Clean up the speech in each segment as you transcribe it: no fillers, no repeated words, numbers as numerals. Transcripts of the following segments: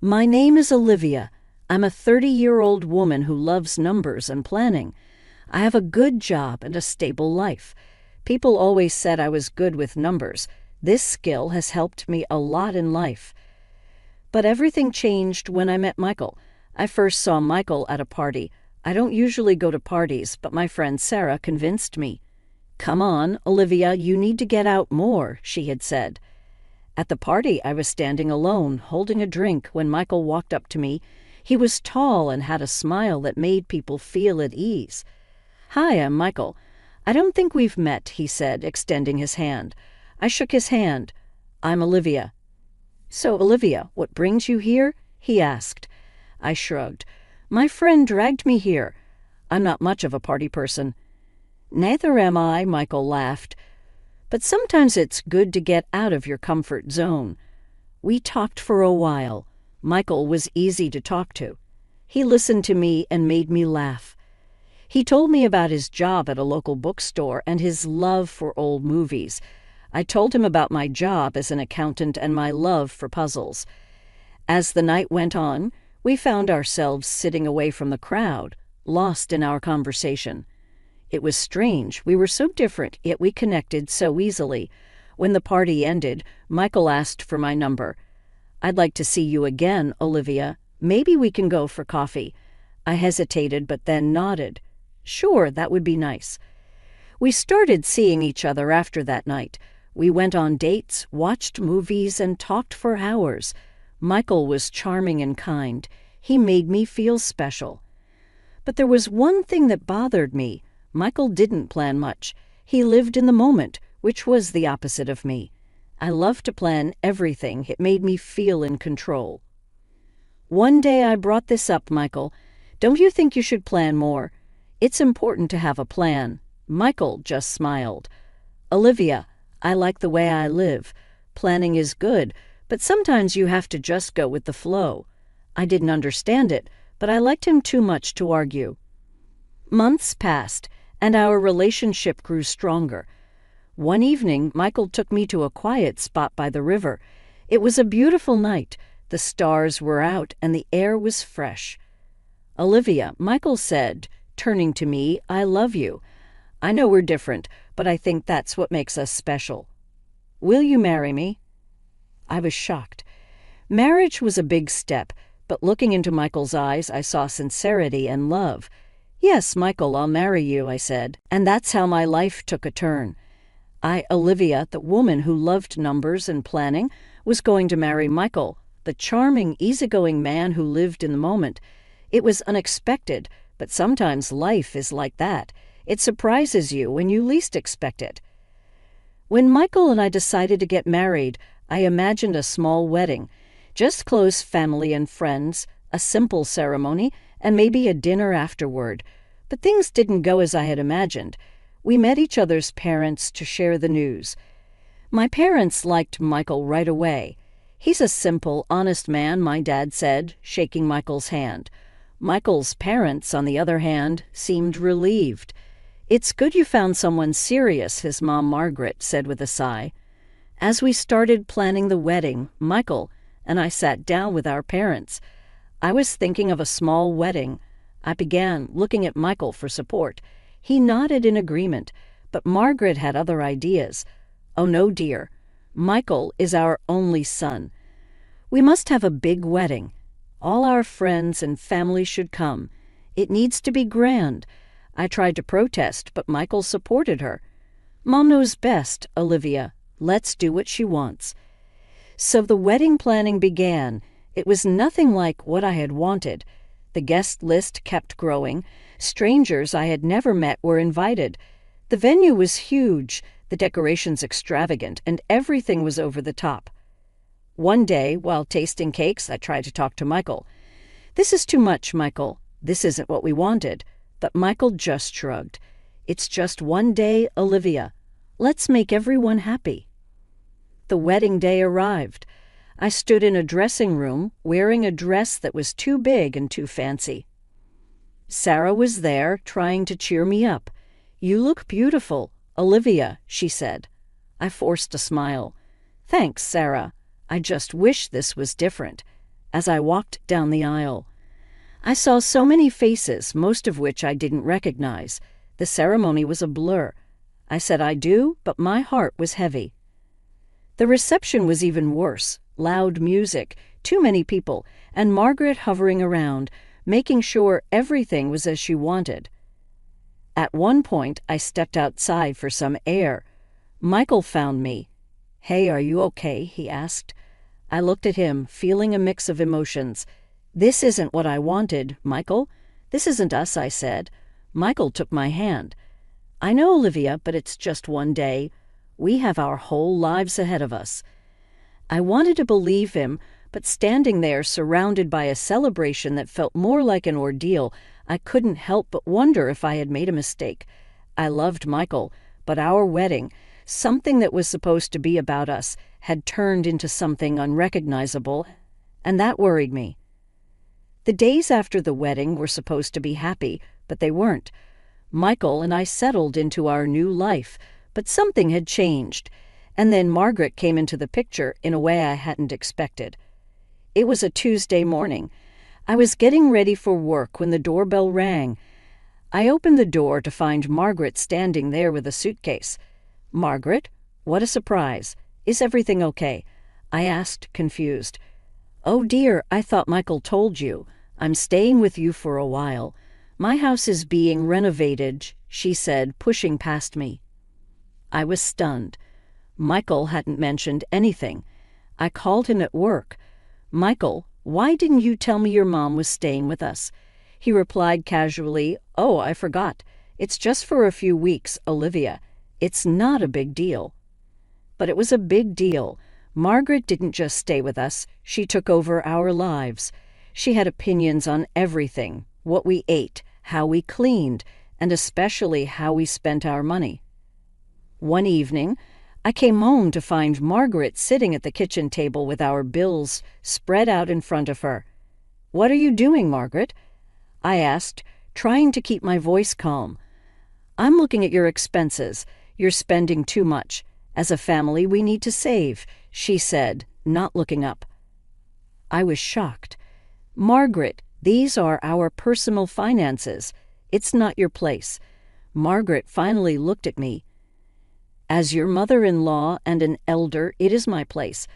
My name is Olivia. I'm a 30-year-old woman who loves numbers and planning. I have a good job and a stable life. People always said I was good with numbers. This skill has helped me a lot in life. But everything changed when I met Michael. I first saw Michael at a party. I don't usually go to parties, but my friend Sarah convinced me. "Come on, Olivia, you need to get out more," she had said. At the party, I was standing alone, holding a drink, when Michael walked up to me. He was tall and had a smile that made people feel at ease. "Hi, I'm Michael. I don't think we've met," he said, extending his hand. I shook his hand. "I'm Olivia." "So, Olivia, what brings you here?" he asked. I shrugged. "My friend dragged me here. I'm not much of a party person." "Neither am I," Michael laughed. "But sometimes it's good to get out of your comfort zone." We talked for a while. Michael was easy to talk to. He listened to me and made me laugh. He told me about his job at a local bookstore and his love for old movies. I told him about my job as an accountant and my love for puzzles. As the night went on, we found ourselves sitting away from the crowd, lost in our conversation. It was strange. We were so different, yet we connected so easily. When the party ended, Michael asked for my number. "I'd like to see you again, Olivia. Maybe we can go for coffee." I hesitated, but then nodded. "Sure, that would be nice." We started seeing each other after that night. We went on dates, watched movies, and talked for hours. Michael was charming and kind. He made me feel special. But there was one thing that bothered me. Michael didn't plan much. He lived in the moment, which was the opposite of me. I love to plan everything. It made me feel in control. One day I brought this up, "Michael, don't you think you should plan more? It's important to have a plan." Michael just smiled. "Olivia, I like the way I live. Planning is good, but sometimes you have to just go with the flow." I didn't understand it, but I liked him too much to argue. Months passed, and our relationship grew stronger. One evening, Michael took me to a quiet spot by the river. It was a beautiful night. The stars were out, and the air was fresh. "Olivia," Michael said, turning to me, "I love you. I know we're different, but I think that's what makes us special. Will you marry me?" I was shocked. Marriage was a big step, but looking into Michael's eyes, I saw sincerity and love. "Yes, Michael, I'll marry you," I said, and that's how my life took a turn. Olivia, the woman who loved numbers and planning, was going to marry Michael, the charming, easygoing man who lived in the moment. It was unexpected, but sometimes life is like that. It surprises you when you least expect it. When Michael and I decided to get married, I imagined a small wedding, just close family and friends, a simple ceremony, and maybe a dinner afterward. But things didn't go as I had imagined. We met each other's parents to share the news. My parents liked Michael right away. "He's a simple, honest man," my dad said, shaking Michael's hand. Michael's parents, on the other hand, seemed relieved. "It's good you found someone serious," his mom Margaret said with a sigh. As we started planning the wedding, Michael and I sat down with our parents. I was thinking of a small wedding. I began looking at Michael for support. He nodded in agreement, but Margaret had other ideas. "Oh no, dear. Michael is our only son. We must have a big wedding. All our friends and family should come. It needs to be grand." I tried to protest, but Michael supported her. "Mom knows best, Olivia. Let's do what she wants." So the wedding planning began. It was nothing like what I had wanted. The guest list kept growing. Strangers I had never met were invited. The venue was huge, the decorations extravagant, and everything was over the top. One day, while tasting cakes, I tried to talk to Michael. "This is too much, Michael. This isn't what we wanted." But Michael just shrugged. "It's just one day, Olivia. Let's make everyone happy." The wedding day arrived. I stood in a dressing room, wearing a dress that was too big and too fancy. Sarah was there, trying to cheer me up. "You look beautiful, Olivia," she said. I forced a smile. "Thanks, Sarah. I just wish this was different." as I walked down the aisle. I saw so many faces, most of which I didn't recognize. The ceremony was a blur. I said I do, but my heart was heavy. The reception was even worse. Loud music, too many people, and Margaret hovering around, making sure everything was as she wanted. At one point, I stepped outside for some air. Michael found me. "Hey, are you okay?" he asked. I looked at him, feeling a mix of emotions. "This isn't what I wanted, Michael. This isn't us," I said. Michael took my hand. "I know, Olivia, but it's just one day. We have our whole lives ahead of us." I wanted to believe him, but standing there surrounded by a celebration that felt more like an ordeal, I couldn't help but wonder if I had made a mistake. I loved Michael, but our wedding, something that was supposed to be about us, had turned into something unrecognizable, and that worried me. The days after the wedding were supposed to be happy, but they weren't. Michael and I settled into our new life, but something had changed, and then Margaret came into the picture in a way I hadn't expected. It was a Tuesday morning. I was getting ready for work when the doorbell rang. I opened the door to find Margaret standing there with a suitcase. "Margaret, what a surprise. Is everything okay?" I asked, confused. "Oh dear, I thought Michael told you. I'm staying with you for a while. My house is being renovated," she said, pushing past me. I was stunned. Michael hadn't mentioned anything. I called him at work. "Michael, why didn't you tell me your mom was staying with us?" He replied casually, "Oh, I forgot. It's just for a few weeks, Olivia. It's not a big deal." But it was a big deal. Margaret didn't just stay with us. She took over our lives. She had opinions on everything, what we ate, how we cleaned, and especially how we spent our money. One evening, I came home to find Margaret sitting at the kitchen table with our bills spread out in front of her. "What are you doing, Margaret?" I asked, trying to keep my voice calm. "I'm looking at your expenses. You're spending too much. As a family, we need to save," she said, not looking up. I was shocked. "Margaret, these are our personal finances. It's not your place." Margaret finally looked at me. "As your mother-in-law and an elder, it is my place.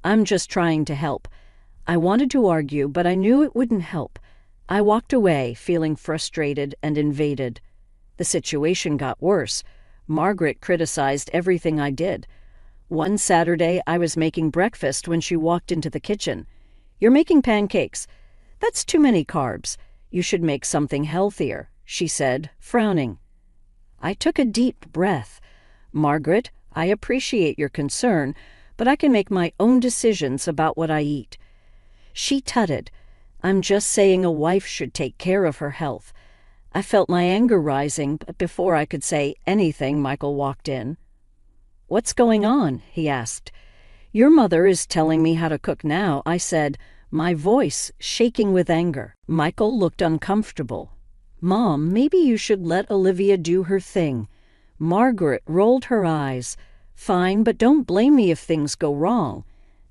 I'm just trying to help." I wanted to argue, but I knew it wouldn't help. I walked away, feeling frustrated and invaded. The situation got worse. Margaret criticized everything I did. One Saturday, I was making breakfast when she walked into the kitchen. "You're making pancakes. That's too many carbs. You should make something healthier," she said, frowning. I took a deep breath. "Margaret, I appreciate your concern, but I can make my own decisions about what I eat." She tutted. "I'm just saying a wife should take care of her health." I felt my anger rising, but before I could say anything, Michael walked in. "What's going on?" he asked. "Your mother is telling me how to cook now," I said, my voice shaking with anger. Michael looked uncomfortable. "Mom, maybe you should let Olivia do her thing." Margaret rolled her eyes. "Fine, but don't blame me if things go wrong."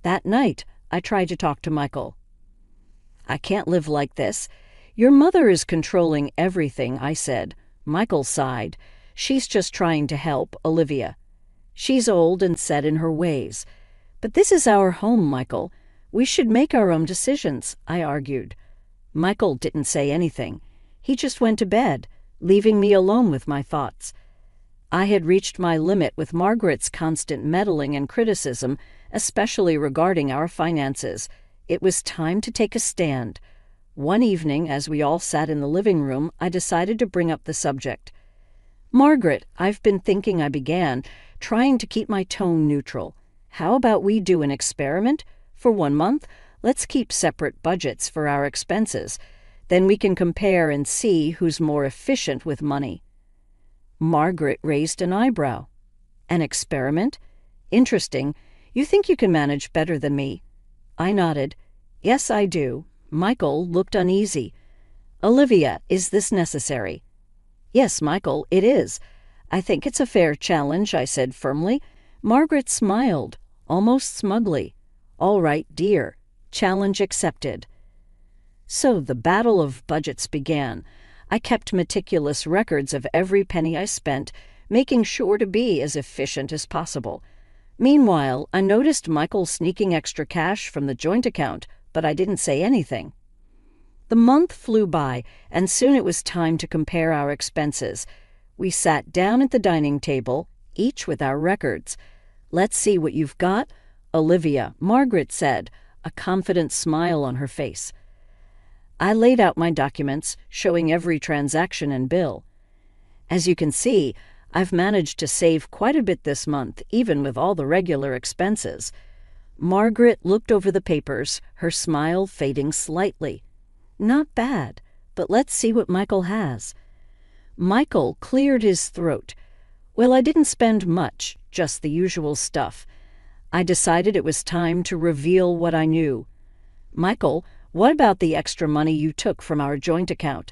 That night, I tried to talk to Michael. "I can't live like this. Your mother is controlling everything," I said. Michael sighed. "She's just trying to help, Olivia. She's old and set in her ways." "But this is our home, Michael. We should make our own decisions," I argued. Michael didn't say anything. He just went to bed, leaving me alone with my thoughts. I had reached my limit with Margaret's constant meddling and criticism, especially regarding our finances. It was time to take a stand. One evening, as we all sat in the living room, I decided to bring up the subject. "Margaret, I've been thinking," I began, trying to keep my tone neutral. "How about we do an experiment? For 1 month, let's keep separate budgets for our expenses. Then we can compare and see who's more efficient with money." Margaret raised an eyebrow. "An experiment? Interesting. You think you can manage better than me?" I nodded. "Yes, I do." Michael looked uneasy. "Olivia, is this necessary?" "Yes, Michael, it is. I think it's a fair challenge," I said firmly. Margaret smiled, almost smugly. "All right, dear. Challenge accepted. So the battle of budgets began. I kept meticulous records of every penny I spent, making sure to be as efficient as possible. Meanwhile, I noticed Michael sneaking extra cash from the joint account, but I didn't say anything. The month flew by, and soon it was time to compare our expenses. We sat down at the dining table, each with our records. "Let's see what you've got, Olivia," Margaret said, a confident smile on her face. I laid out my documents, showing every transaction and bill. "As you can see, I've managed to save quite a bit this month, even with all the regular expenses." Margaret looked over the papers, her smile fading slightly. "Not bad, but let's see what Michael has." Michael cleared his throat. "Well, I didn't spend much, just the usual stuff." I decided it was time to reveal what I knew. "Michael, what about the extra money you took from our joint account?"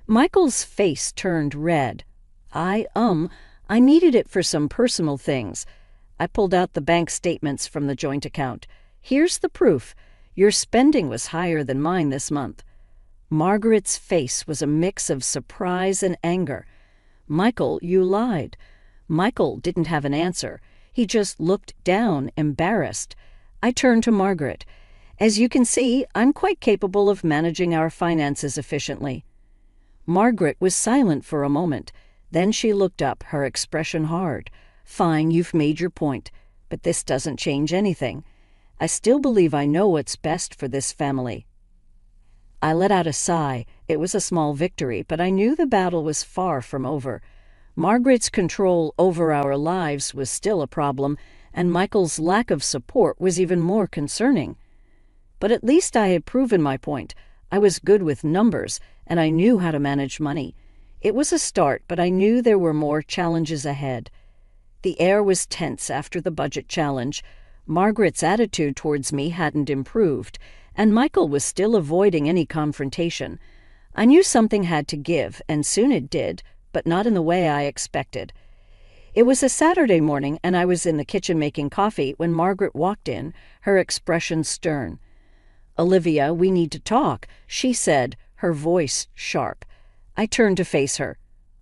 Michael's face turned red. I needed it for some personal things." I pulled out the bank statements from the joint account. "Here's the proof. Your spending was higher than mine this month." Margaret's face was a mix of surprise and anger. "Michael, you lied." Michael didn't have an answer. He just looked down, embarrassed. I turned to Margaret. "As you can see, I'm quite capable of managing our finances efficiently." Margaret was silent for a moment. Then she looked up, her expression hard. "Fine, you've made your point, but this doesn't change anything. I still believe I know what's best for this family." I let out a sigh. It was a small victory, but I knew the battle was far from over. Margaret's control over our lives was still a problem, and Michael's lack of support was even more concerning. But at least I had proven my point. I was good with numbers, and I knew how to manage money. It was a start, but I knew there were more challenges ahead. The air was tense after the budget challenge. Margaret's attitude towards me hadn't improved, and Michael was still avoiding any confrontation. I knew something had to give, and soon it did, but not in the way I expected. It was a Saturday morning, and I was in the kitchen making coffee when Margaret walked in, her expression stern. "Olivia, we need to talk," she said, her voice sharp. I turned to face her.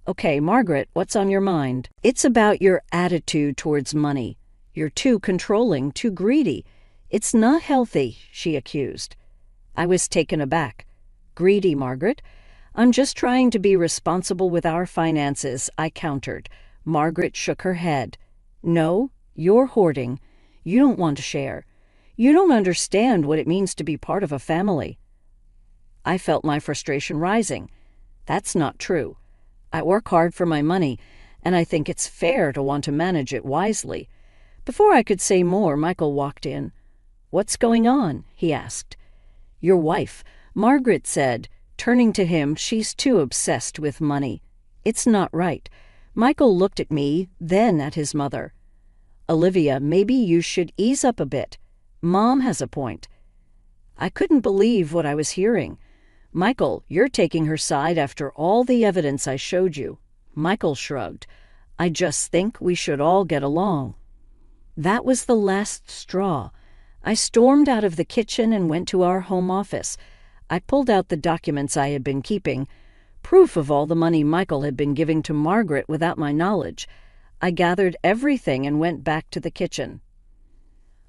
"Okay, Margaret, what's on your mind?" "It's about your attitude towards money. You're too controlling, too greedy. It's not healthy," she accused. I was taken aback. "Greedy, Margaret? I'm just trying to be responsible with our finances," I countered. Margaret shook her head. "No, you're hoarding. You don't want to share. You don't understand what it means to be part of a family." I felt my frustration rising. "That's not true. I work hard for my money, and I think it's fair to want to manage it wisely." Before I could say more, Michael walked in. "What's going on?" he asked. "Your wife," Margaret said. Turning to him, "She's too obsessed with money. It's not right." Michael looked at me, then at his mother. "Olivia, maybe you should ease up a bit. Mom has a point." I couldn't believe what I was hearing. "Michael, you're taking her side after all the evidence I showed you." Michael shrugged. "I just think we should all get along." That was the last straw. I stormed out of the kitchen and went to our home office. I pulled out the documents I had been keeping, proof of all the money Michael had been giving to Margaret without my knowledge. I gathered everything and went back to the kitchen.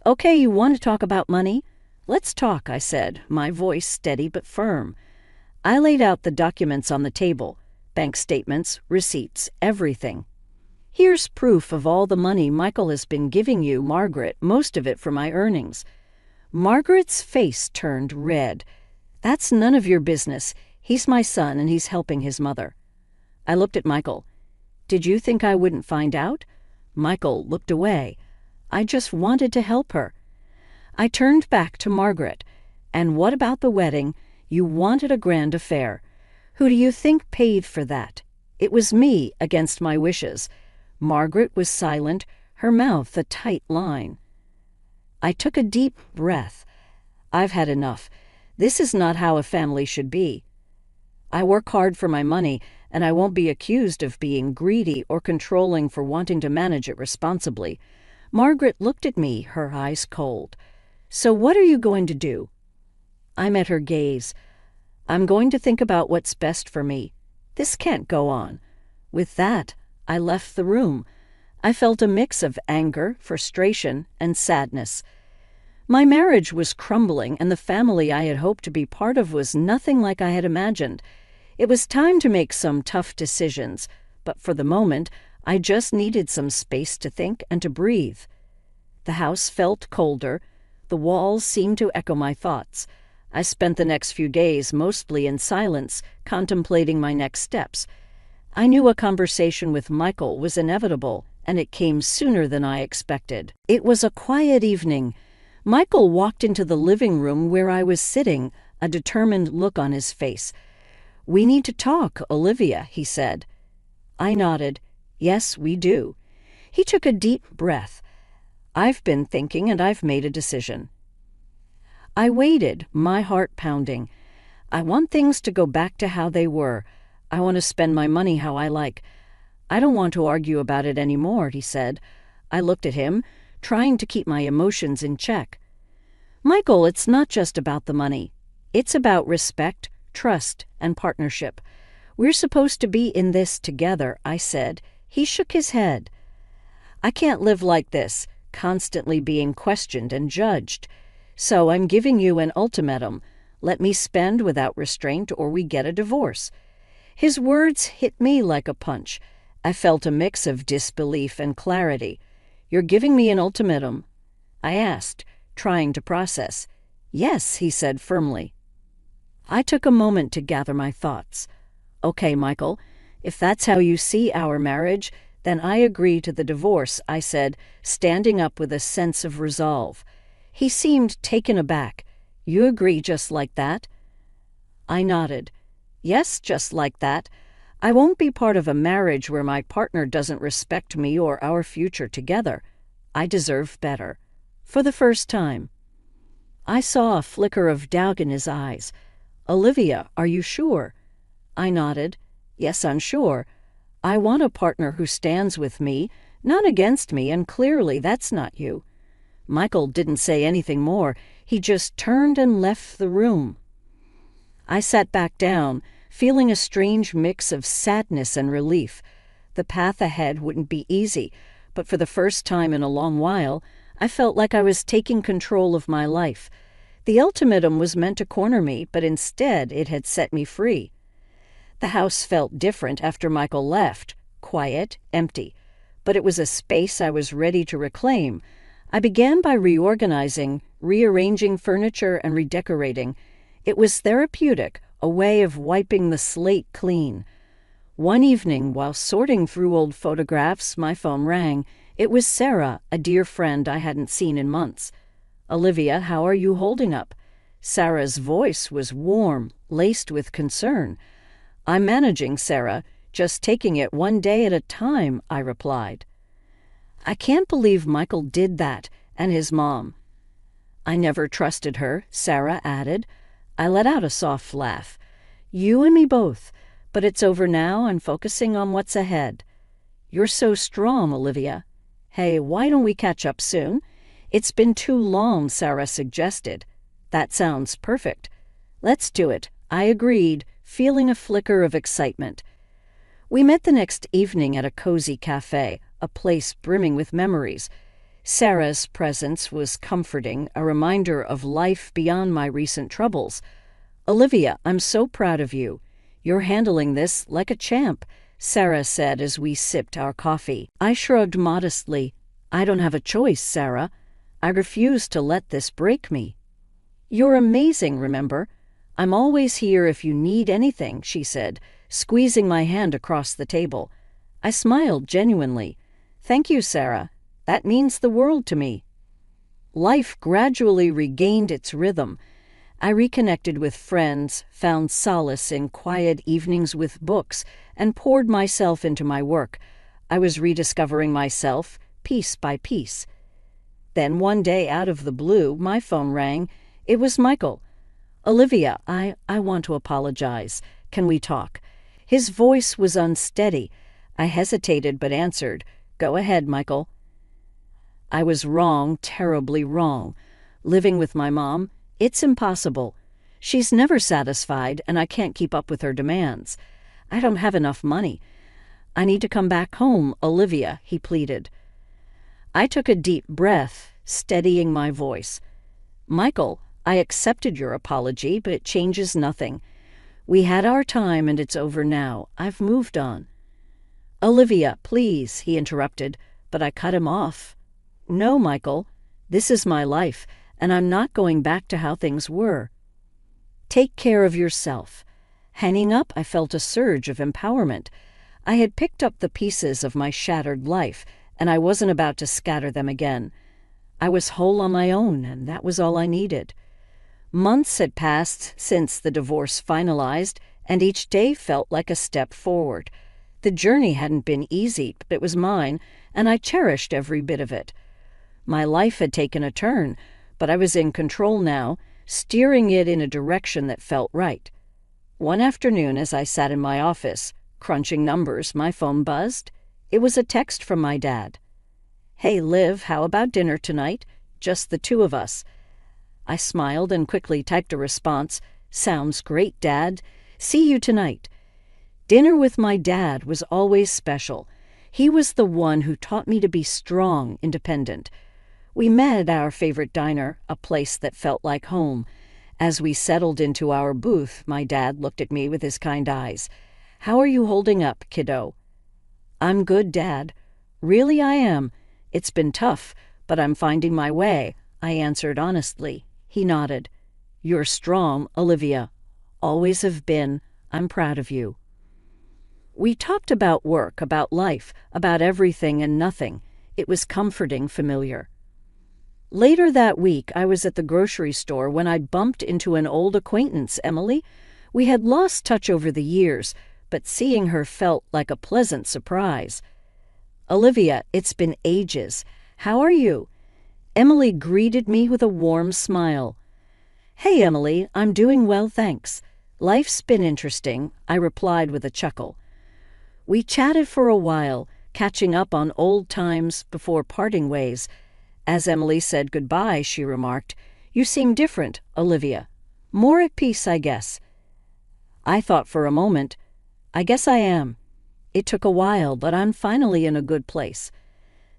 "Okay, you want to talk about money? Let's talk," I said, my voice steady but firm. I laid out the documents on the table, bank statements, receipts, everything. "Here's proof of all the money Michael has been giving you, Margaret, most of it from my earnings." Margaret's face turned red. "That's none of your business. He's my son, and he's helping his mother." I looked at Michael. "Did you think I wouldn't find out?" Michael looked away. "I just wanted to help her." I turned back to Margaret. "And what about the wedding? You wanted a grand affair. Who do you think paid for that? It was me, against my wishes." Margaret was silent, her mouth a tight line. I took a deep breath. I've had enough. This is not how a family should be. I work hard for my money, and I won't be accused of being greedy or controlling for wanting to manage it responsibly. Margaret looked at me, her eyes cold. So what are you going to do? I met her gaze. I'm going to think about what's best for me. This can't go on. With that, I left the room. I felt a mix of anger, frustration, and sadness. My marriage was crumbling, and the family I had hoped to be part of was nothing like I had imagined. It was time to make some tough decisions, but for the moment, I just needed some space to think and to breathe. The house felt colder. The walls seemed to echo my thoughts. I spent the next few days mostly in silence, contemplating my next steps. I knew a conversation with Michael was inevitable, and it came sooner than I expected. It was a quiet evening. Michael walked into the living room where I was sitting, a determined look on his face. "We need to talk, Olivia," he said. I nodded. "Yes, we do." He took a deep breath. "I've been thinking, and I've made a decision." I waited, my heart pounding. I want things to go back to how they were. I want to spend my money how I like. I don't want to argue about it anymore, he said. I looked at him, trying to keep my emotions in check. Michael, it's not just about the money. It's about respect, trust, and partnership. We're supposed to be in this together, I said. He shook his head. I can't live like this, constantly being questioned and judged. So I'm giving you an ultimatum. Let me spend without restraint or we get a divorce. His words hit me like a punch. I felt a mix of disbelief and clarity. You're giving me an ultimatum? I asked, trying to process. Yes, he said firmly. I took a moment to gather my thoughts. Okay, Michael, if that's how you see our marriage, then I agree to the divorce, I said, standing up with a sense of resolve. He seemed taken aback. You agree just like that? I nodded. Yes, just like that. I won't be part of a marriage where my partner doesn't respect me or our future together. I deserve better. For the first time. I saw a flicker of doubt in his eyes. Olivia, are you sure? I nodded. Yes, I'm sure. I want a partner who stands with me, not against me, and clearly that's not you. Michael didn't say anything more. He just turned and left the room. I sat back down, feeling a strange mix of sadness and relief. The path ahead wouldn't be easy, but for the first time in a long while, I felt like I was taking control of my life. The ultimatum was meant to corner me, but instead it had set me free. The house felt different after Michael left, quiet, empty, but it was a space I was ready to reclaim. I began by reorganizing, rearranging furniture, and redecorating. It was therapeutic, a way of wiping the slate clean. One evening, while sorting through old photographs, my phone rang. It was Sarah, a dear friend I hadn't seen in months. Olivia, how are you holding up? Sarah's voice was warm, laced with concern. I'm managing, Sarah, just taking it one day at a time, I replied. I can't believe Michael did that, and his mom. I never trusted her, Sarah added. I let out a soft laugh. You and me both, but it's over now. I'm focusing on what's ahead. You're so strong, Olivia. Hey, why don't we catch up soon? It's been too long, Sarah suggested. That sounds perfect. Let's do it, I agreed, feeling a flicker of excitement. We met the next evening at a cozy cafe, a place brimming with memories. Sarah's presence was comforting, a reminder of life beyond my recent troubles. Olivia, I'm so proud of you. You're handling this like a champ, Sarah said as we sipped our coffee. I shrugged modestly. I don't have a choice, Sarah. I refuse to let this break me. You're amazing, remember? I'm always here if you need anything, she said, squeezing my hand across the table. I smiled genuinely. Thank you, Sarah. That means the world to me. Life gradually regained its rhythm. I reconnected with friends, found solace in quiet evenings with books, and poured myself into my work. I was rediscovering myself, piece by piece. Then one day, out of the blue, my phone rang. It was Michael. Olivia, I want to apologize. Can we talk? His voice was unsteady. I hesitated but answered. Go ahead, Michael. I was wrong, terribly wrong. Living with my mom, it's impossible. She's never satisfied, and I can't keep up with her demands. I don't have enough money. I need to come back home, Olivia, he pleaded. I took a deep breath, steadying my voice. Michael, I accepted your apology, but it changes nothing. We had our time and it's over now. I've moved on. Olivia, please, he interrupted, but I cut him off. No, Michael, this is my life, and I'm not going back to how things were. Take care of yourself. Hanging up, I felt a surge of empowerment. I had picked up the pieces of my shattered life, and I wasn't about to scatter them again. I was whole on my own, and that was all I needed. Months had passed since the divorce finalized, and each day felt like a step forward. The journey hadn't been easy, but it was mine, and I cherished every bit of it. My life had taken a turn, but I was in control now, steering it in a direction that felt right. One afternoon, as I sat in my office, crunching numbers, my phone buzzed. It was a text from my dad. Hey, Liv, how about dinner tonight? Just the two of us. I smiled and quickly typed a response. Sounds great, Dad. See you tonight. Dinner with my dad was always special. He was the one who taught me to be strong, independent. We met at our favorite diner, a place that felt like home. As we settled into our booth, my dad looked at me with his kind eyes. How are you holding up, kiddo? I'm good, Dad. Really, I am. It's been tough, but I'm finding my way, I answered honestly. He nodded. You're strong, Olivia. Always have been. I'm proud of you. We talked about work, about life, about everything and nothing. It was comforting, familiar. Later that week, I was at the grocery store when I bumped into an old acquaintance, Emily. We had lost touch over the years, but seeing her felt like a pleasant surprise. Olivia, it's been ages. How are you? Emily greeted me with a warm smile. Hey, Emily, I'm doing well, thanks. Life's been interesting, I replied with a chuckle. We chatted for a while, catching up on old times before parting ways. As Emily said goodbye, she remarked, You seem different, Olivia. More at peace, I guess. I thought for a moment. I guess I am. It took a while, but I'm finally in a good place.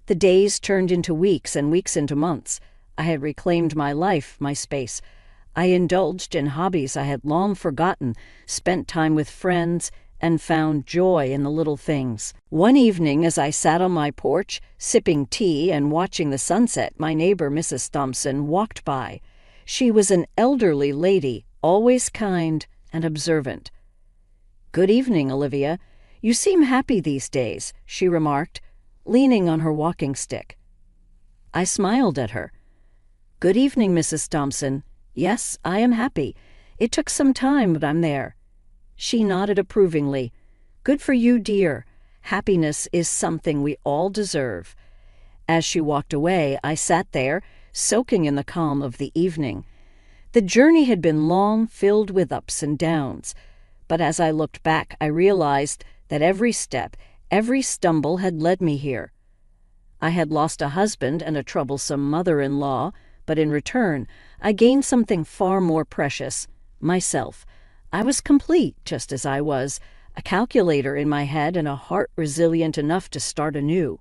The days turned into weeks and weeks into months. I had reclaimed my life, my space. I indulged in hobbies I had long forgotten, spent time with friends, and found joy in the little things. One evening, as I sat on my porch, sipping tea and watching the sunset, my neighbor, Mrs. Thompson, walked by. She was an elderly lady, always kind and observant. Good evening, Olivia. You seem happy these days, she remarked, leaning on her walking stick. I smiled at her. Good evening, Mrs. Thompson. Yes, I am happy. It took some time, but I'm there. She nodded approvingly. Good for you, dear. Happiness is something we all deserve. As she walked away, I sat there, soaking in the calm of the evening. The journey had been long, filled with ups and downs. But as I looked back, I realized that every step, every stumble had led me here. I had lost a husband and a troublesome mother-in-law, but in return, I gained something far more precious, myself. I was complete, just as I was, a calculator in my head and a heart resilient enough to start anew.